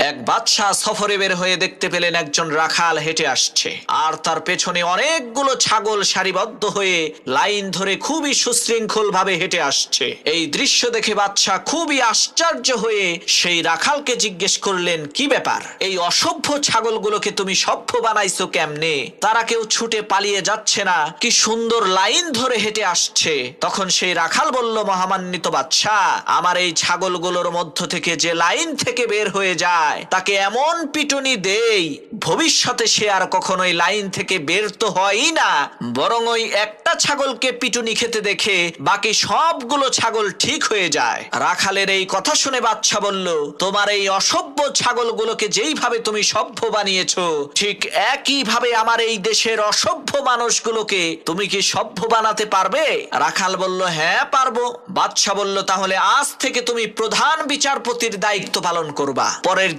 এক বাদশাহ সফরে বের হয়ে দেখতে পেলেন একজন রাখাল হেঁটে আসছে, আর তার পেছনে অনেকগুলো ছাগল সারিবদ্ধ হয়ে লাইন ধরে খুবই সুশৃঙ্খল ভাবে হেঁটে আসছে। এই দৃশ্য দেখে বাদশাহ খুবই আশ্চর্য হয়ে সেই রাখালকে জিজ্ঞেস করলেন, কি ব্যাপার, এই অসভ্য ছাগলগুলোকে তুমি সভ্য বানাইছো কেমনে? তারা কেউ ছুটে পালিয়ে যাচ্ছে না, কি সুন্দর লাইন ধরে হেঁটে আসছে। তখন সেই রাখাল বলল, মহামান্বিত বাদশাহ, আমার এই ছাগলগুলোর মধ্য থেকে যে লাইন থেকে বের হয়ে যায় তাকে এমন পিটুনি দেই ভবিষ্যতে সে আর কখনোই লাইন থেকে বের তো হয়ই না, বরং ওই একটা ছাগলকে পিটুনি খেতে দেখে বাকি সবগুলো ছাগল ঠিক হয়ে যায়। রাখালের এই কথা শুনে বাদশা বলল, তোমার এই অসভ্য ছাগলগুলোকে যেইভাবে তুমি সভ্য বানিয়েছো, ঠিক একই ভাবে আমার এই দেশের অসভ্য মানুষগুলোকে তুমি কি সভ্য বানাতে পারবে? রাখাল বলল, হ্যাঁ পারবো। বাদশা বলল, তাহলে আজ থেকে তুমি প্রধান বিচারপতির দায়িত্ব পালন করবা। পরের